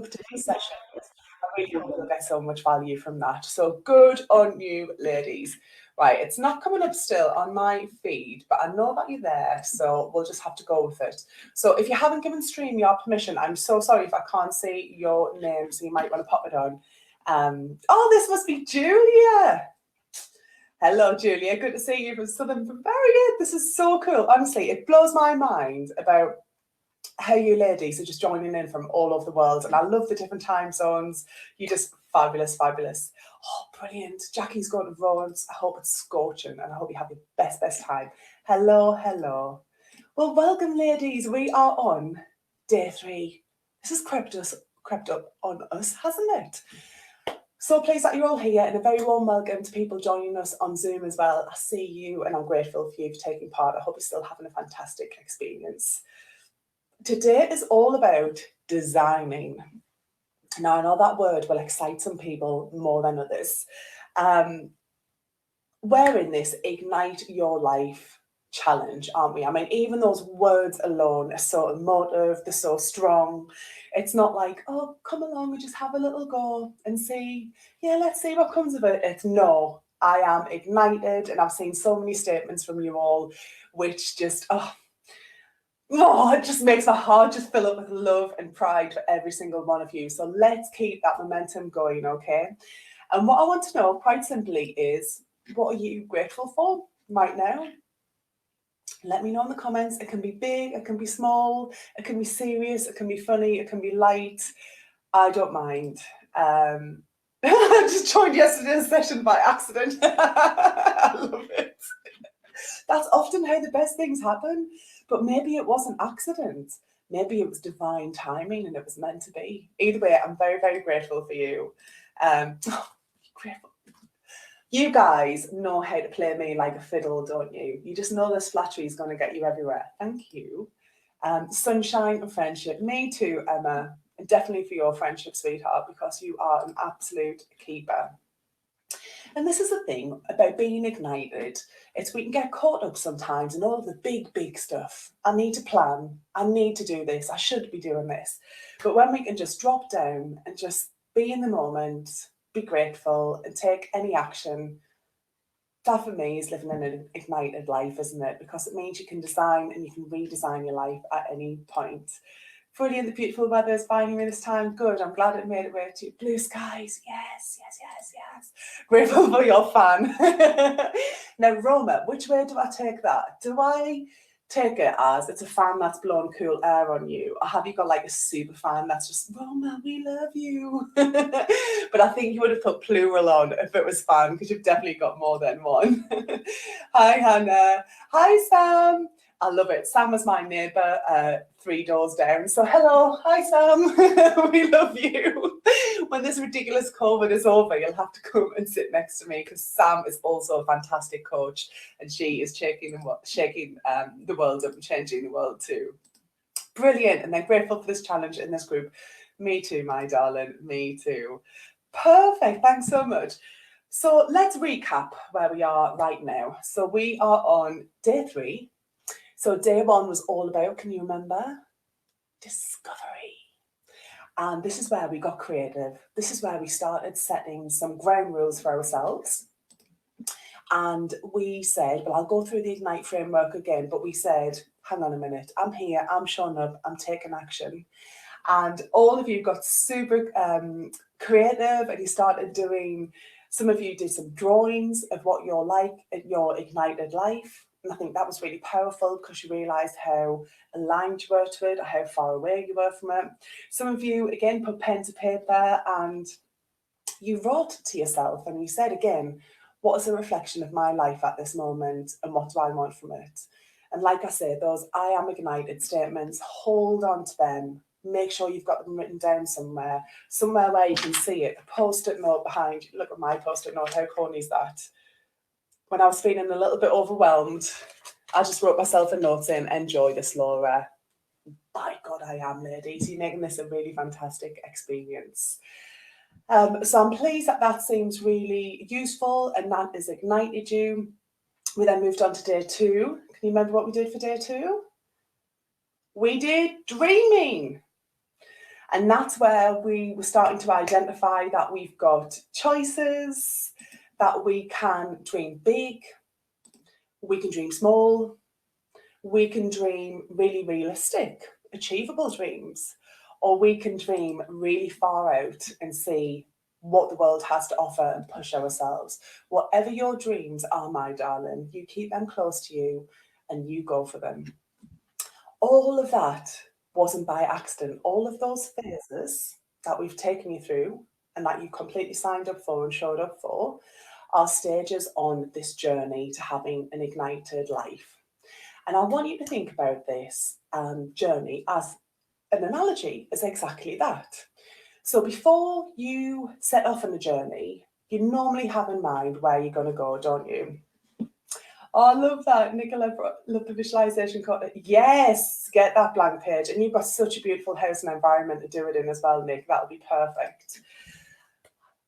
good today's session. I really hope you'll get so much value from that. So good on you, ladies. Right, it's not coming up still on my feed, but I know that you're there, so we'll just have to go with it. So if you haven't given stream your permission, I'm so sorry if I can't see your name, so you might want to pop it on. Oh, this must be Julia. Hello, Julia. Good to see you from Southern Bavaria. This is so cool. Honestly, it blows my mind about how you ladies are just joining in from all over the world. And I love the different time zones. You're just fabulous, fabulous. Oh, brilliant. Jackie's going to Rhodes. I hope it's scorching and I hope you have the best time. Hello, hello. Well, welcome, ladies. We are on day 3. This has crept up on us, hasn't it? So pleased that you're all here, and a very warm welcome to people joining us on Zoom as well. I see you and I'm grateful for you for taking part. I hope you're still having a fantastic experience. Today is all about designing. Now, I know that word will excite some people more than others. We're in this Ignite Your Life challenge, aren't we? I mean, even those words alone are so emotive, they're so strong. It's not like, oh, come along and just have a little go and see, yeah, let's see what comes of it. It's no, I am ignited, and I've seen so many statements from you all, which just, it just makes my heart just fill up with love and pride for every single one of you. So let's keep that momentum going, okay? And what I want to know, quite simply, is what are you grateful for right now? Let me know in the comments. It can be big, it can be small, it can be serious, it can be funny, it can be light. I don't mind. I just joined yesterday's session by accident. I love it. That's often how the best things happen, but maybe it wasn't accident. Maybe it was divine timing and it was meant to be. Either way, I'm very, very grateful for you. Grateful. You guys know how to play me like a fiddle, don't you? You just know this flattery is going to get you everywhere. Thank you. Sunshine and friendship. Me too, Emma. And definitely for your friendship, sweetheart, because you are an absolute keeper. And this is the thing about being ignited. It's we can get caught up sometimes in all of the big stuff. I need to plan. I need to do this. I should be doing this. But when we can just drop down and just be in the moment, be grateful and take any action, that for me is living in an ignited life, isn't it? Because it means you can design and you can redesign your life at any point. Brilliant, the beautiful weather is finding me this time. Good, I'm glad it made it way to you. Blue skies, yes. Grateful for your fan. Now, Roma, which way do I take that? Do I take it as it's a fan that's blowing cool air on you, or have you got like a super fan that's just, Roma, we love you? But I think you would have put plural on if it was fan, because you've definitely got more than one. Hi, Hannah. Hi, Sam. I love it. Sam was my neighbour 3 doors down. So hello. Hi, Sam. We love you. When this ridiculous COVID is over, you'll have to come and sit next to me, because Sam is also a fantastic coach and she is shaking the world up and changing the world too. Brilliant. And they're grateful for this challenge in this group. Me too, my darling. Me too. Perfect. Thanks so much. So let's recap where we are right now. So we are on day 3. So day 1 was all about, can you remember? Discovery. And this is where we got creative. This is where we started setting some ground rules for ourselves. And we said, well, I'll go through the Ignite framework again, but we said, hang on a minute, I'm here, I'm showing up, I'm taking action. And all of you got super creative, and you started doing, some of you did some drawings of what you're like in your ignited life. And I think that was really powerful, because you realised how aligned you were to it, or how far away you were from it. Some of you, again, put pen to paper and you wrote to yourself and you said, again, what is a reflection of my life at this moment and what do I want from it? And like I said, those I am ignited statements, hold on to them. Make sure you've got them written down somewhere where you can see it. A post-it note behind you. Look at my post-it note, how corny is that? When I was feeling a little bit overwhelmed, I just wrote myself a note saying, enjoy this, Laura. By God, I am, ladies. You're making this a really fantastic experience. So I'm pleased that that seems really useful and that has ignited you. We then moved on to day 2. Can you remember what we did for day 2? We did dreaming. And that's where we were starting to identify that we've got choices, that we can dream big, we can dream small, we can dream really realistic, achievable dreams, or we can dream really far out and see what the world has to offer and push ourselves. Whatever your dreams are, my darling, you keep them close to you and you go for them. All of that wasn't by accident. All of those phases that we've taken you through and that you completely signed up for and showed up for are stages on this journey to having an ignited life. And I want you to think about this journey as an analogy, as exactly that. So before you set off on a journey, you normally have in mind where you're going to go, don't you? Oh, I love that, Nicola. Love the visualization code. Yes, get that blank page. And you've got such a beautiful house and environment to do it in as well, Nick. That'll be perfect.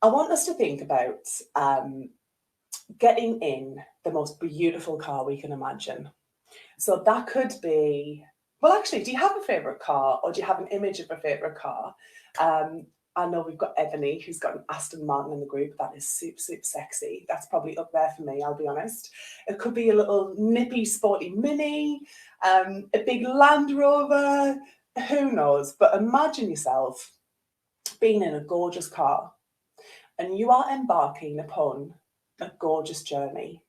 I want us to think about getting in the most beautiful car we can imagine. So that could be, well, actually, do you have a favourite car, or do you have an image of a favourite car? I know we've got Ebony, who's got an Aston Martin in the group. That is super, super sexy. That's probably up there for me, I'll be honest. It could be a little nippy, sporty Mini, a big Land Rover, who knows? But imagine yourself being in a gorgeous car and you are embarking upon a gorgeous journey.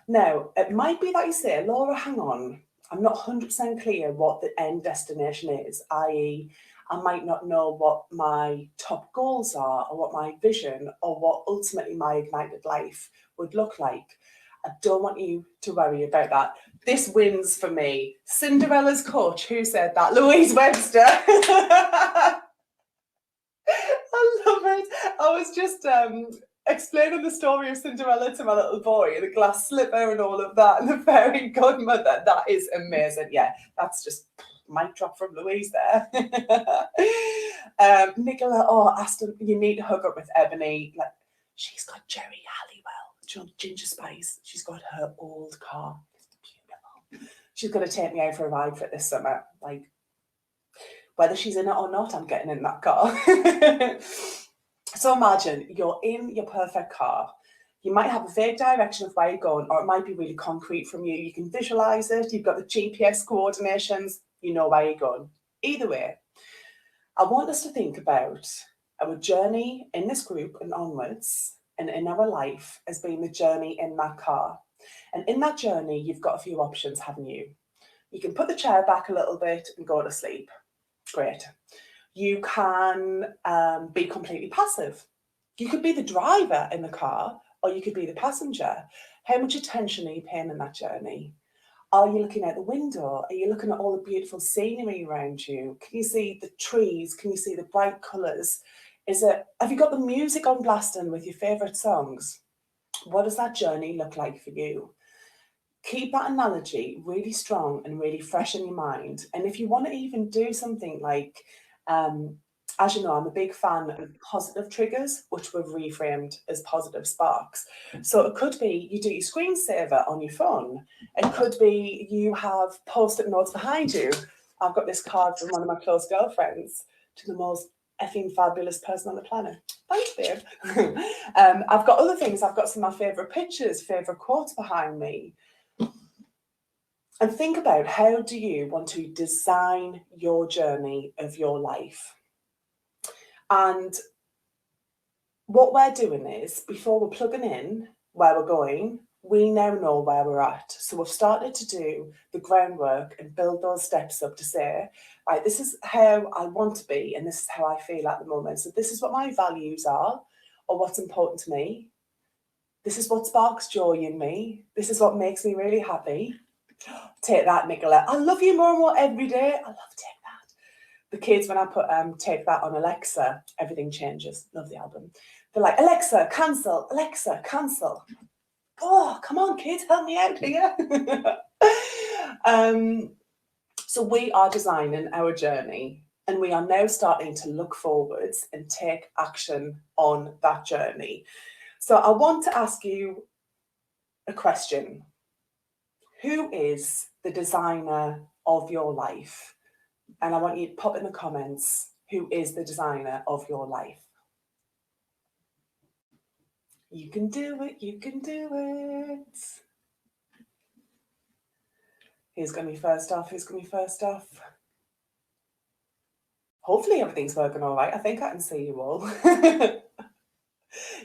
Now, it might be that you say, Laura, hang on, I'm not 100% clear what the end destination is, i.e., I might not know what my top goals are or what my vision or what ultimately my ignited life would look like. I don't want you to worry about that. This wins for me. Cinderella's coach, who said that? Louise Webster. I love it. I was just explaining the story of Cinderella to my little boy, the glass slipper and all of that, and the fairy godmother. That is amazing. Yeah, that's just mic drop from Louise there. Nicola, oh, Aston, you need to hook up with Ebony. Like, she's got Jerry Halliwell, Ginger Spice. She's got her old car. It's beautiful. She's going to take me out for a ride for it this summer. Like, whether she's in it or not, I'm getting in that car. So imagine you're in your perfect car. You might have a vague direction of where you're going, or it might be really concrete from you. You can visualize it. You've got the GPS coordinations. You know where you're going. Either way, I want us to think about our journey in this group and onwards and in our life as being the journey in that car. And in that journey, you've got a few options, haven't you? You can put the chair back a little bit and go to sleep. Great. You can be completely passive. You could be the driver in the car, or you could be the passenger. How much attention are you paying in that journey? Are you looking out the window? Are you looking at all the beautiful scenery around you? Can you see the trees? Can you see the bright colours? Have you got the music on blasting with your favourite songs? What does that journey look like for you? Keep that analogy really strong and really fresh in your mind. And if you want to even do something like, as you know, I'm a big fan of positive triggers, which were reframed as positive sparks. So it could be you do your screensaver on your phone. It could be you have post-it notes behind you. I've got this card from one of my close girlfriends to the most effing fabulous person on the planet. Thanks, babe. I've got other things. I've got some of my favourite pictures, favourite quotes behind me. And think about, how do you want to design your journey of your life? And what we're doing is, before we're plugging in where we're going, we now know where we're at. So we've started to do the groundwork and build those steps up to say, right, this is how I want to be and this is how I feel at the moment. So this is what my values are, or what's important to me. This is what sparks joy in me. This is what makes me really happy. Take that, Nicola. I love you more and more every day. I love Take That. The kids, when I put Take That on Alexa, everything changes. Love the album. They're like, Alexa, cancel. Alexa, cancel. Oh, come on, kids, help me out here. So we are designing our journey, and we are now starting to look forwards and take action on that journey. So I want to ask you a question. Who is the designer of your life? And I want you to pop in the comments, who is the designer of your life. You can do it, you can do it. Who's going to be first off? Who's going to be first off? Hopefully everything's working all right. I think I can see you all.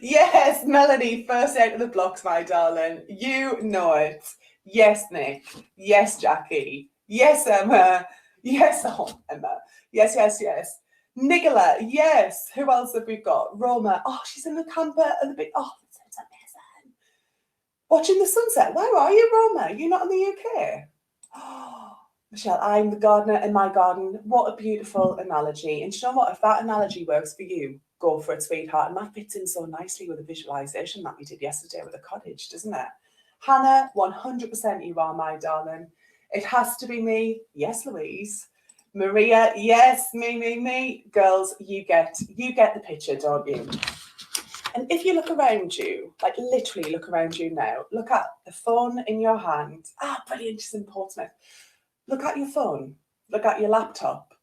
Yes, Melanie, first out of the blocks, my darling. You know it. Yes, Nick. Yes, Jackie. Yes, Emma. Yes, oh, Emma. Yes, yes, yes. Nicola, yes. Who else have we got? Roma. Oh, she's in the camper and the big. Oh, that sounds amazing. Watching the sunset. Where are you, Roma? You're not in the UK? Oh, Michelle, I'm the gardener in my garden. What a beautiful analogy. And you know what? If that analogy works for you, go for it, sweetheart. And that fits in so nicely with the visualization that we did yesterday with the cottage, doesn't it? Hannah, 100% you are, my darling. It has to be me. Yes, Louise. Maria, yes, me. Girls, you get the picture, don't you? And if you look around you, like literally look around you now, look at the phone in your hand. Ah, brilliant, she's in Portsmouth. Look at your phone. Look at your laptop.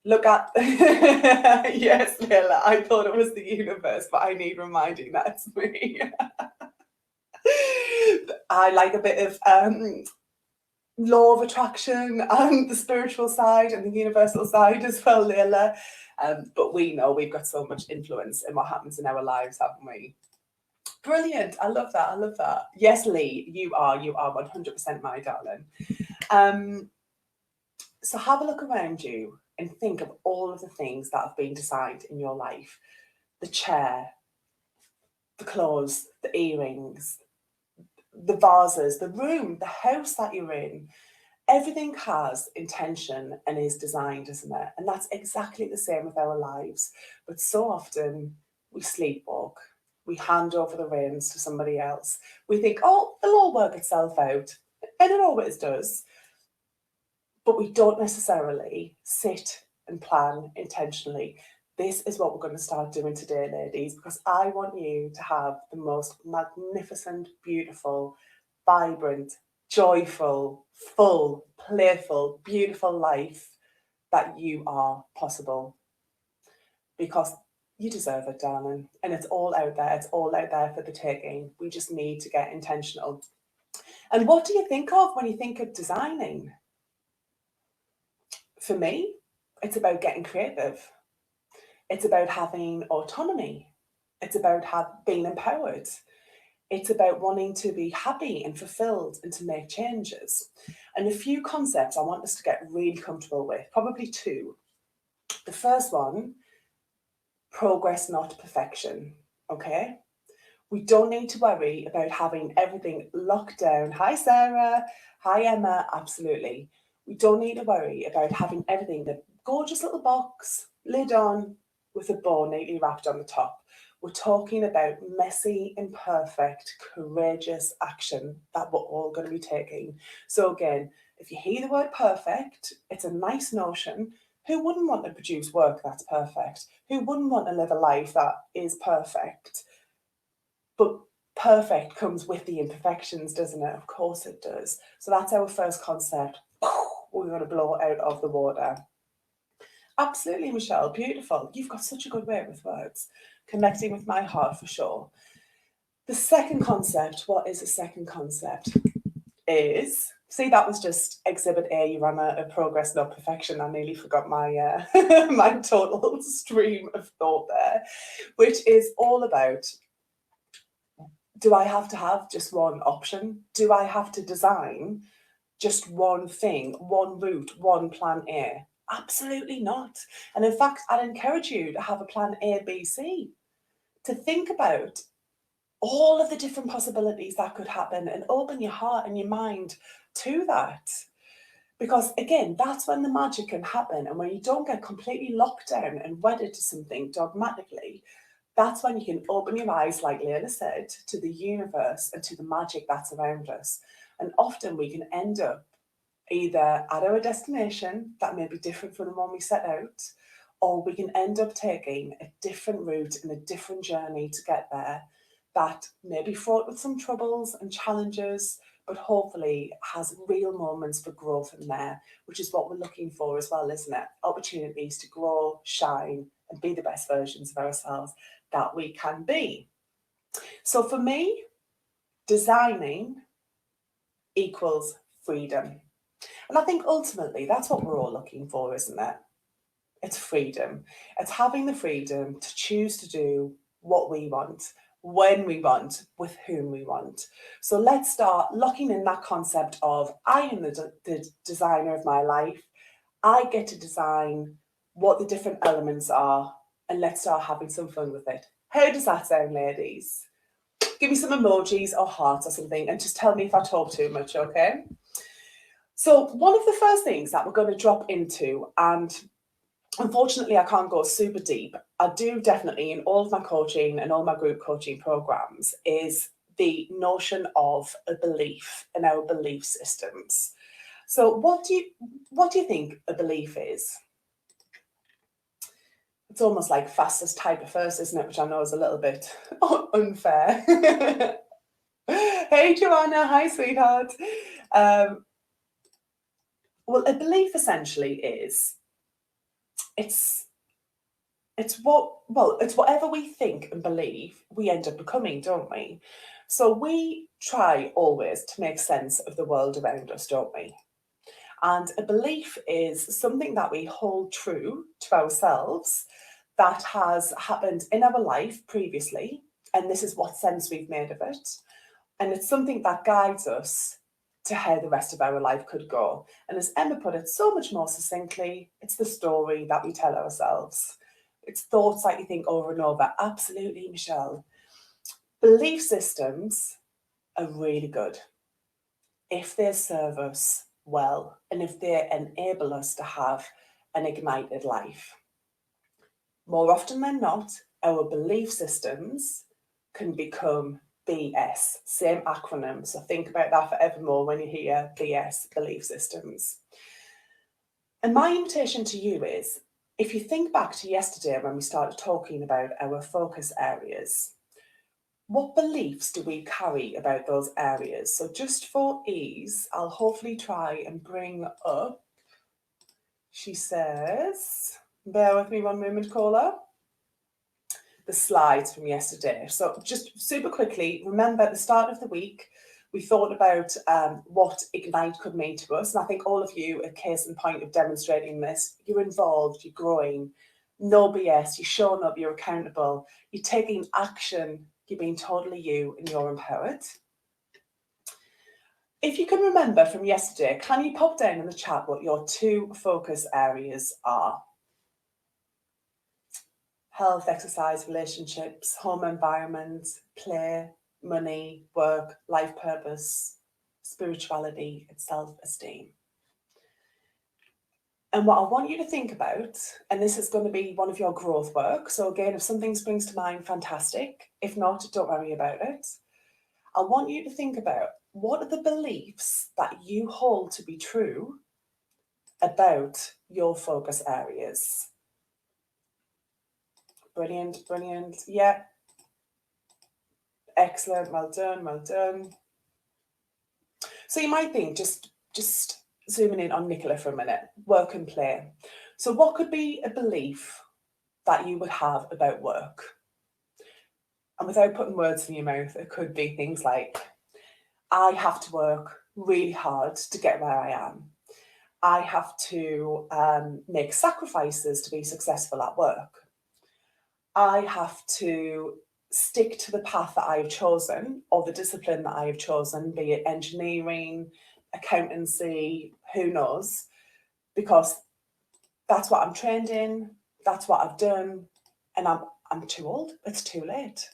Look at, yes, Leila, I thought it was the universe, but I need reminding that it's me. I like a bit of law of attraction and the spiritual side and the universal side as well, Leila. But we know we've got so much influence in what happens in our lives, haven't we? Brilliant. I love that. I love that. Yes, Lee, you are 100% my darling. So have a look around you and think of all of the things that have been designed in your life. The chair, the clothes, the earrings, the vases, the room, the house that you're in. Everything has intention and is designed, isn't it? And that's exactly the same with our lives. But so often we sleepwalk. We hand over the reins to somebody else. We think, oh, it'll all work itself out. And it always does. But we don't necessarily sit and plan intentionally. This is what we're going to start doing today, ladies, because I want you to have the most magnificent, beautiful, vibrant, joyful, full, playful, beautiful life that you are possible. Because you deserve it, darling. And it's all out there. It's all out there for the taking. We just need to get intentional. And what do you think of when you think of designing? For me, it's about getting creative. It's about having autonomy. It's about being empowered. It's about wanting to be happy and fulfilled and to make changes. And a few concepts I want us to get really comfortable with, probably two. The first one, progress, not perfection, okay? We don't need to worry about having everything locked down. Hi, Sarah. Hi, Emma. Absolutely. We don't need to worry about having everything in a gorgeous little box, lid on, with a bow neatly wrapped on the top. We're talking about messy, imperfect, courageous action that we're all going to be taking. So again, if you hear the word perfect, it's a nice notion. Who wouldn't want to produce work that's perfect? Who wouldn't want to live a life that is perfect? But perfect comes with the imperfections, doesn't it? Of course it does. So that's our first concept. We're going to blow out of the water. Absolutely, Michelle. Beautiful. You've got such a good way with words. Connecting with my heart for sure. The second concept, what is the second concept? Is, see, that was just exhibit A. You ran a progress, not perfection. I nearly forgot my my total stream of thought there, which is all about, do I have to have just one option? Do I have to design just one thing, one route, one plan A? Absolutely not. And in fact, I'd encourage you to have a plan A, B, C, to think about all of the different possibilities that could happen and open your heart and your mind to that. Because again, that's when the magic can happen. And when you don't get completely locked down and wedded to something dogmatically, that's when you can open your eyes, like Leila said, to the universe and to the magic that's around us. And often we can end up either at our destination that may be different from the one we set out, or we can end up taking a different route and a different journey to get there that may be fraught with some troubles and challenges, but hopefully has real moments for growth in there, which is what we're looking for as well, isn't it? Opportunities to grow, shine, and be the best versions of ourselves that we can be. So for me, designing equals freedom. And I think ultimately that's what we're all looking for, isn't it? It's freedom. It's having the freedom to choose to do what we want, when we want, with whom we want. So let's start locking in that concept of I am the designer of my life. I get to design what the different elements are, and let's start having some fun with it. How does that sound, ladies? Give me some emojis or hearts or something, and just tell me if I talk too much, okay? So one of the first things that we're going to drop into, and unfortunately, I can't go super deep. I do definitely in all of my coaching and all my group coaching programs is the notion of a belief and our belief systems. So what do you think a belief is? It's almost like fastest typer first, isn't it? Which I know is a little bit unfair. Hey, Joanna. Hi, sweetheart. Well, a belief essentially is it's whatever we think and believe, we end up becoming, don't we? So we try always to make sense of the world around us, don't we? And a belief is something that we hold true to ourselves that has happened in our life previously, and this is what sense we've made of it. And it's something that guides us to how the rest of our life could go. And as Emma put it so much more succinctly, it's the story that we tell ourselves. It's thoughts that you think over and over. Absolutely, Michelle. Belief systems are really good if they serve us well and if they enable us to have an ignited life. More often than not, our belief systems can become BS, same acronym. So think about that forevermore when you hear BS, belief systems. And my invitation to you is, if you think back to yesterday when we started talking about our focus areas, what beliefs do we carry about those areas? So just for ease, I'll hopefully try and bring up, she says, bear with me one moment, caller, the slides from yesterday. So just super quickly, remember at the start of the week, we thought about what Ignite could mean to us. And I think all of you, a case in point of demonstrating this, you're involved, you're growing, no BS, you're showing up, you're accountable, you're taking action, you're being totally you and you're empowered. If you can remember from yesterday, can you pop down in the chat what your 2 focus areas are? Health, exercise, relationships, home environment, play, money, work, life purpose, spirituality, and self-esteem. And what I want you to think about, and this is going to be one of your growth work. So again, if something springs to mind, fantastic. If not, don't worry about it. I want you to think about what are the beliefs that you hold to be true about your focus areas. Brilliant, brilliant. Yeah. Excellent. Well done, well done. So you might think, just zooming in on Nicola for a minute, work and play. So what could be a belief that you would have about work? And without putting words in your mouth, it could be things like, I have to work really hard to get where I am. I have to make sacrifices to be successful at work. I have to stick to the path that I have chosen or the discipline that I have chosen, be it engineering, accountancy, who knows, because that's what I'm trained in, that's what I've done, and I'm too old, it's too late.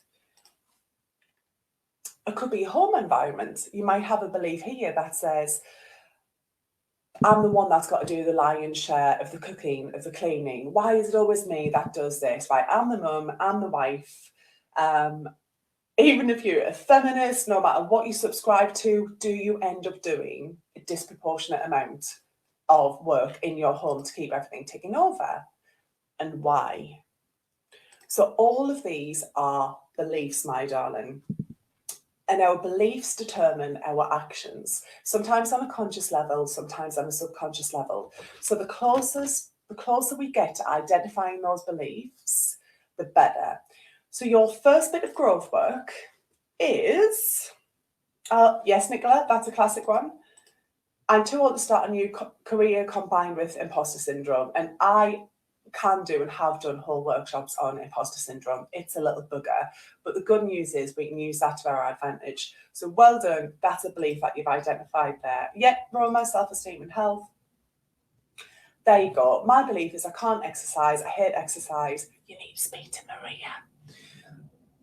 It could be a home environment. You might have a belief here that says, I'm the one that's got to do the lion's share of the cooking, of the cleaning. Why is it always me that does this? Right? I'm the mum, I'm the wife. Even if you're a feminist, no matter what you subscribe to, do you end up doing a disproportionate amount of work in your home to keep everything ticking over? And why? So all of these are beliefs, my darling. And our beliefs determine our actions, sometimes on a conscious level, sometimes on a subconscious level. So the closer we get to identifying those beliefs, the better. So your first bit of growth work is, yes, Nicola, that's a classic one. I'm too old to start a new career combined with imposter syndrome. And I can do and have done whole workshops on imposter syndrome. It's a little bugger. But the good news is we can use that to our advantage. So well done. That's a belief that you've identified there. Yep, Roma, self-esteem and health. There you go. My belief is I can't exercise. I hate exercise. You need to speak to Maria.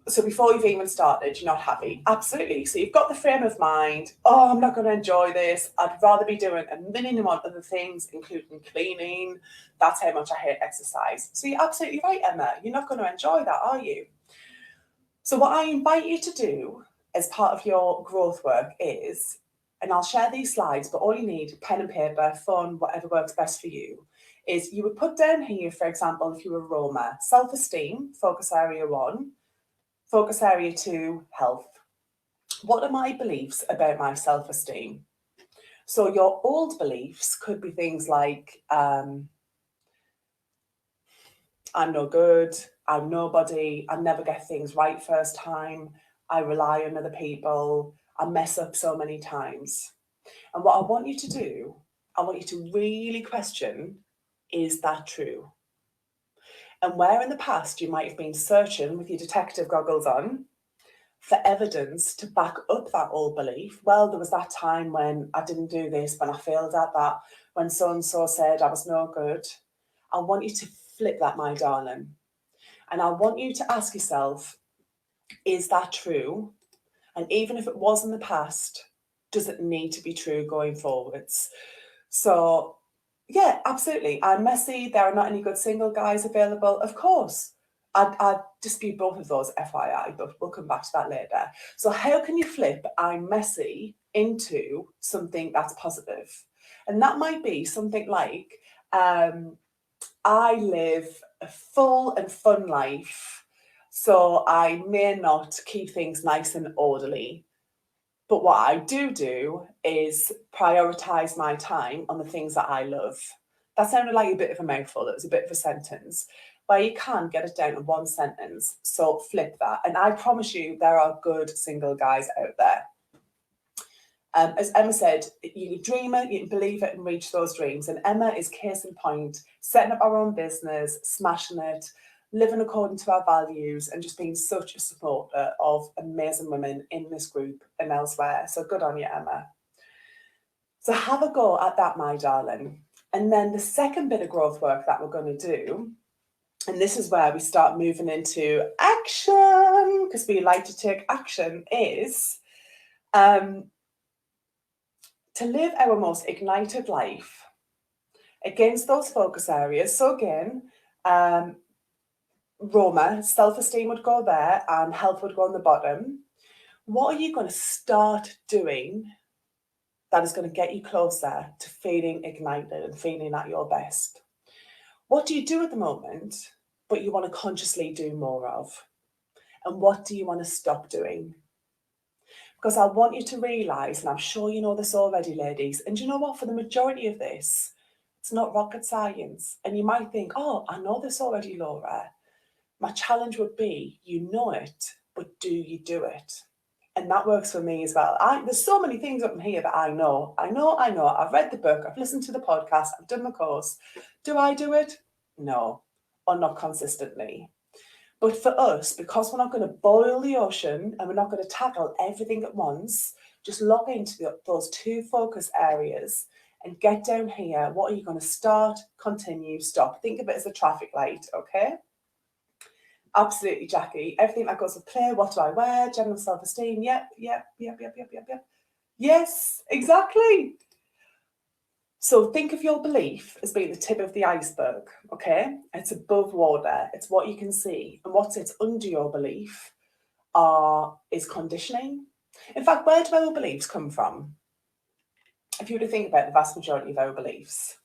So before you've even started, you're not happy. Absolutely. So you've got the frame of mind, oh, I'm not going to enjoy this. I'd rather be doing a million and one other things, including cleaning. That's how much I hate exercise. So you're absolutely right, Emma. You're not going to enjoy that, are you? So what I invite you to do as part of your growth work is, and I'll share these slides, but all you need, pen and paper, phone, whatever works best for you, is you would put down here, for example, if you were Roma, self-esteem, focus area 1, focus area 2, health. What are my beliefs about my self-esteem? So your old beliefs could be things like, I'm no good, I'm nobody, I never get things right first time, I rely on other people, I mess up so many times. And what I want you to do, I want you to really question, is that true? And where in the past you might have been searching with your detective goggles on for evidence to back up that old belief. Well, there was that time when I didn't do this, when I failed at that, when so-and-so said I was no good. I want you to flip that, my darling. And I want you to ask yourself, is that true? And even if it was in the past, does it need to be true going forwards? So yeah, absolutely. I'm messy. There are not any good single guys available. Of course. I'd dispute both of those, FYI, but we'll come back to that later. So how can you flip I'm messy into something that's positive? And that might be something like, I live a full and fun life, so I may not keep things nice and orderly. But what I do is prioritise my time on the things that I love. That sounded like a bit of a mouthful. It was a bit of a sentence. Where you can get it down to one sentence. So flip that. And I promise you there are good single guys out there. As Emma said, you can dream it, you can believe it and reach those dreams. And Emma is case in point, setting up our own business, smashing it, living according to our values and just being such a supporter of amazing women in this group and elsewhere. So good on you, Emma. So have a go at that, my darling. And then the second bit of growth work that we're going to do, and this is where we start moving into action, because we like to take action, is to live our most ignited life against those focus areas. So again, Roma, self-esteem would go there and health would go on the bottom. What are you going to start doing that is going to get you closer to feeling ignited and feeling at your best? What do you do at the moment, but you want to consciously do more of? And what do you want to stop doing? Because I want you to realise, and I'm sure you know this already, ladies, and you know what, for the majority of this, it's not rocket science. And you might think, oh, I know this already, Laura. My challenge would be, you know it, but do you do it? And that works for me as well. There's so many things up in here that I know. I've read the book, I've listened to the podcast, I've done the course. Do I do it? No, or not consistently. But for us, because we're not going to boil the ocean and we're not going to tackle everything at once, just log into those two focus areas and get down here. What are you going to start, continue, stop? Think of it as a traffic light, okay? Absolutely, Jackie. Everything that goes with play, what do I wear, general self-esteem, yep. Yes, exactly. So think of your belief as being the tip of the iceberg, okay? It's above water, it's what you can see. And what sits under your belief is conditioning. In fact, where do our beliefs come from? If you were to think about the vast majority of our beliefs,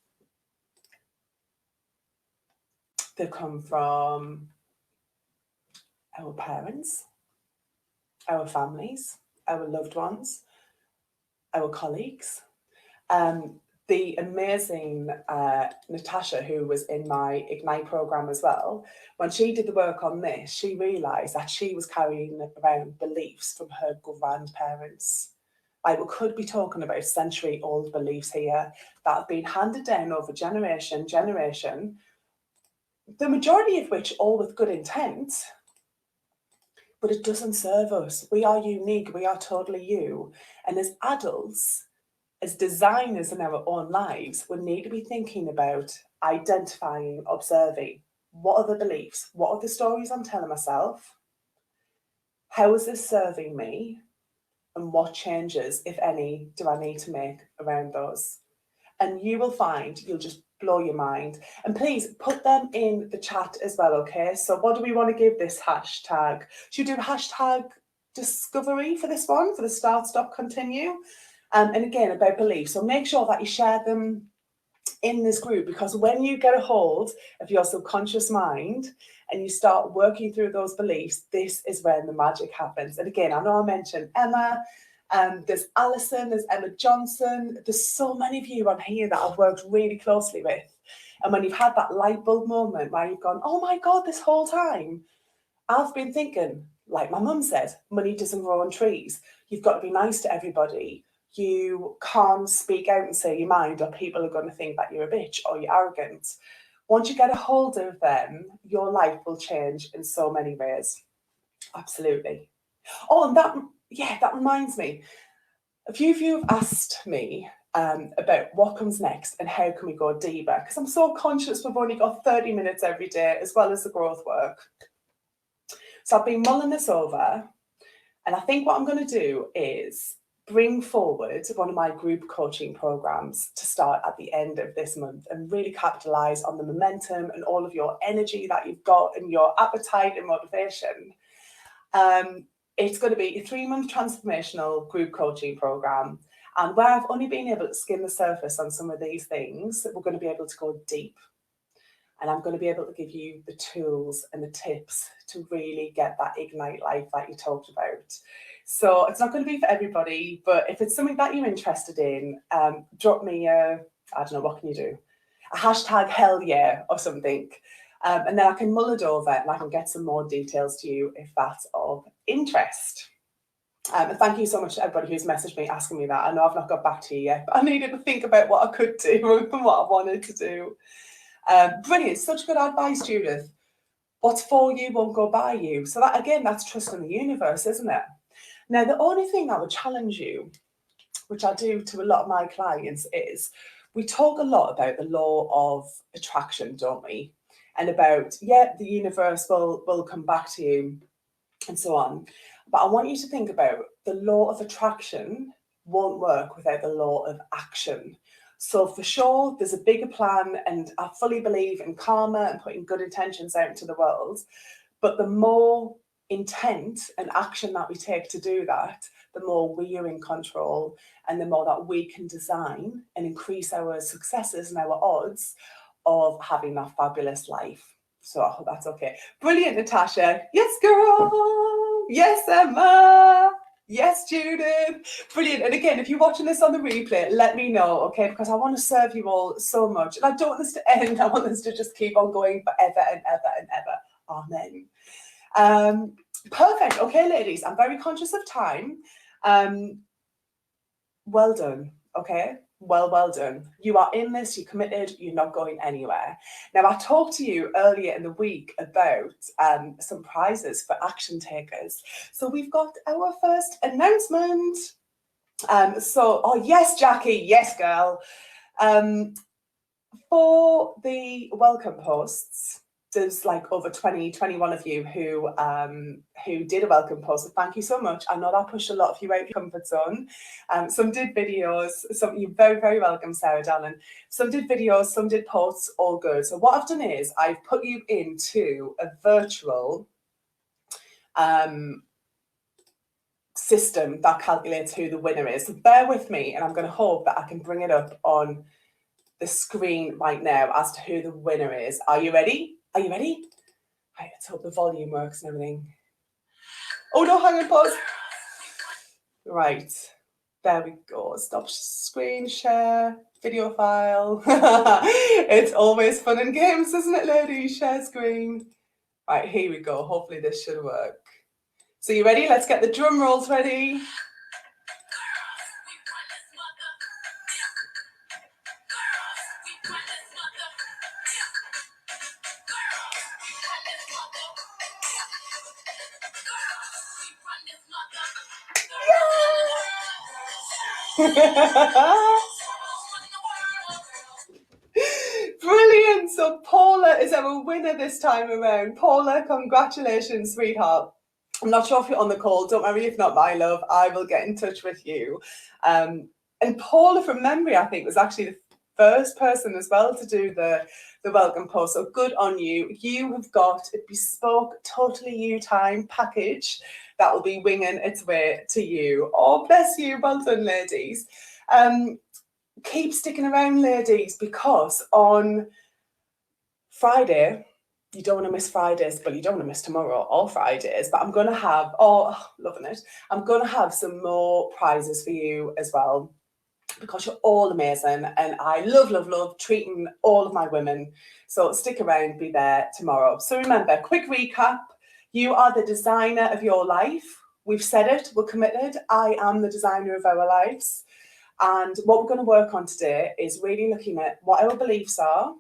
they come from our parents, our families, our loved ones, our colleagues. The amazing Natasha, who was in my Ignite program as well, when she did the work on this, she realised that she was carrying around beliefs from her grandparents. Like, we could be talking about century-old beliefs here that have been handed down over generation, the majority of which all with good intent, but it doesn't serve us. We are unique. We are totally you. And as adults, as designers in our own lives, we need to be thinking about identifying, observing, what are the beliefs? What are the stories I'm telling myself? How is this serving me? And what changes, if any, do I need to make around those? And you will find you'll just blow your mind. And please put them in the chat as well, okay? So what do we want to give this hashtag? Should we do hashtag discovery for this one, for the start, stop, continue? And again, about beliefs. So make sure that you share them in this group, because when you get a hold of your subconscious mind and you start working through those beliefs, this is when the magic happens. And again, I know I mentioned Emma, there's Alison, there's Emma Johnson, there's so many of you on here that I've worked really closely with. And when you've had that light bulb moment where you've gone, oh my God, this whole time I've been thinking, like my mum said, money doesn't grow on trees. You've got to be nice to everybody. You can't speak out and say your mind, or people are going to think that you're a bitch or you're arrogant. Once you get a hold of them, your life will change in so many ways. Absolutely. Oh, and that reminds me. A few of you have asked me about what comes next and how can we go deeper, because I'm so conscious we've only got 30 minutes every day, as well as the growth work. So I've been mulling this over, and I think what I'm going to do is bring forward one of my group coaching programs to start at the end of this month and really capitalize on the momentum and all of your energy that you've got and your appetite and motivation. It's going to be a 3-month transformational group coaching program. And where I've only been able to skim the surface on some of these things, we're going to be able to go deep. And I'm going to be able to give you the tools and the tips to really get that ignite life that you talked about. So it's not going to be for everybody, but if it's something that you're interested in, drop me I don't know, what can you do? A hashtag hell yeah or something. And then I can mull it over and I can get some more details to you if that's of interest. And thank you so much to everybody who's messaged me asking me that. I know I've not got back to you yet, but I needed to think about what I could do and what I wanted to do. Brilliant, such good advice, Judith. What's for you won't go by you. So that, again, that's trust in the universe, isn't it? Now, the only thing that would challenge you, which I do to a lot of my clients, is we talk a lot about the law of attraction, don't we? And about, yeah, the universe will come back to you and so on. But I want you to think about the law of attraction won't work without the law of action. So for sure, there's a bigger plan, and I fully believe in karma and putting good intentions out into the world. But the more intent and action that we take to do that, the more we are in control and the more that we can design and increase our successes and our odds of having that fabulous life. So I hope that's okay. Brilliant, Natasha. Yes, girl. Yes, Emma. Yes, Judith. Brilliant. And again, if you're watching this on the replay, let me know, okay? Because I want to serve you all so much. And I don't want this to end. I want this to just keep on going forever and ever and ever. Amen. Perfect. Okay, ladies, I'm very conscious of time. Well done, okay? Well done. You are in this, you're committed, you're not going anywhere. Now, I talked to you earlier in the week about some prizes for action takers. So we've got our first announcement. Oh yes, Jackie, yes, girl. For the welcome posts, there's like over 21 of you who did a welcome post. So thank you so much. I know that pushed a lot of you out of your comfort zone. Some did videos. Some, you're very, very welcome, Sarah Dallin. Some did videos, some did posts, all good. So what I've done is I've put you into a virtual system that calculates who the winner is. So bear with me, and I'm going to hope that I can bring it up on the screen right now as to who the winner is. Are you ready? Are you ready? Right, let's hope the volume works and everything. Oh no, hang on, pause. Right, there we go. Stop screen share, video file. It's always fun and games, isn't it, ladies? Share screen. Right, here we go. Hopefully this should work. So you ready? Let's get the drum rolls ready. Brilliant. So Paula is our winner this time around. Paula, congratulations, sweetheart. I'm not sure if you're on the call. Don't worry if not, my love. I will get in touch with you. And Paula, from memory, I think, was actually the first person as well to do the welcome post. So good on you. You have got a bespoke, totally you time package that will be winging its way to you. Oh, bless you. Well done, ladies. Keep sticking around, ladies, because on Friday, you don't want to miss Fridays, but you don't want to miss tomorrow or Fridays, but I'm going to have, loving it, I'm going to have some more prizes for you as well, because you're all amazing and I love treating all of my women. So stick around, be there tomorrow. So remember, quick recap, you are the designer of your life. We've said it, we're committed. I am the designer of our lives. And what we're going to work on today is really looking at what our beliefs are,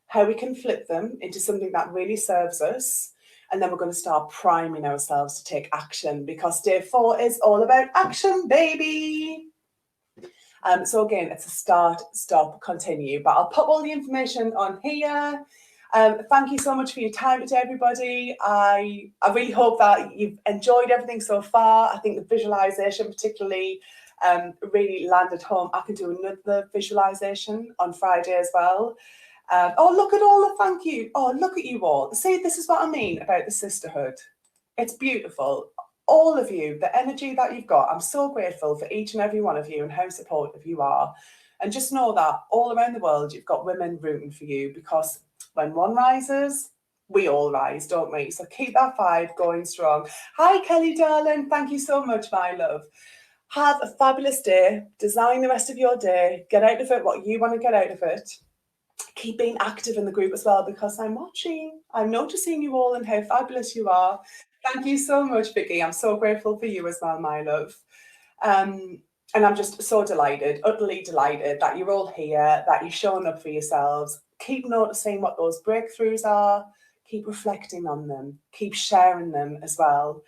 how we can flip them into something that really serves us. And then we're going to start priming ourselves to take action, because day 4 is all about action, baby. So again, it's a start, stop, continue. But I'll pop all the information on here. Thank you so much for your time today, everybody. I really hope that you've enjoyed everything so far. I think the visualization particularly really landed home. I can do another visualization on Friday as well. Oh, look at all the thank you. Oh, look at you all. See, this is what I mean about the sisterhood. It's beautiful. All of you, the energy that you've got, I'm so grateful for each and every one of you and how supportive you are. And just know that all around the world, you've got women rooting for you, because when one rises, we all rise, don't we? So keep that vibe going strong. Hi, Kelly, darling. Thank you so much, my love. Have a fabulous day. Design the rest of your day. Get out of it what you want to get out of it. Keep being active in the group as well, because I'm watching. I'm noticing you all and how fabulous you are. Thank you so much, Vicky. I'm so grateful for you as well, my love. And I'm just so delighted, utterly delighted that you're all here, that you're showing up for yourselves. Keep noticing what those breakthroughs are. Keep reflecting on them. Keep sharing them as well.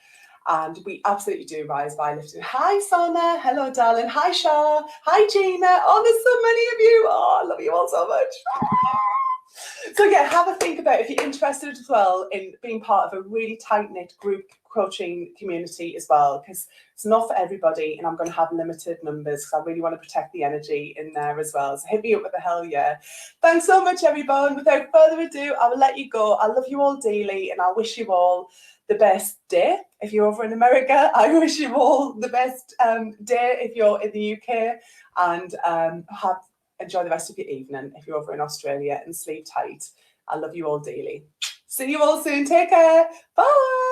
And we absolutely do rise by lifting. Hi, Sana. Hello, darling. Hi, Shah. Hi, Gina. Oh, there's so many of you. Oh, I love you all so much. So yeah, have a think about if you're interested as well in being part of a really tight-knit group coaching community as well, because it's not for everybody and I'm going to have limited numbers because I really want to protect the energy in there as well. So hit me up with a hell yeah. Thanks so much, everyone. Without further ado, I will let you go. I love you all dearly and I wish you all the best day if you're over in America. I wish you all the best day if you're in the UK, and enjoy the rest of your evening if you're over in Australia, and sleep tight. I love you all dearly. See you all soon. Take care. Bye.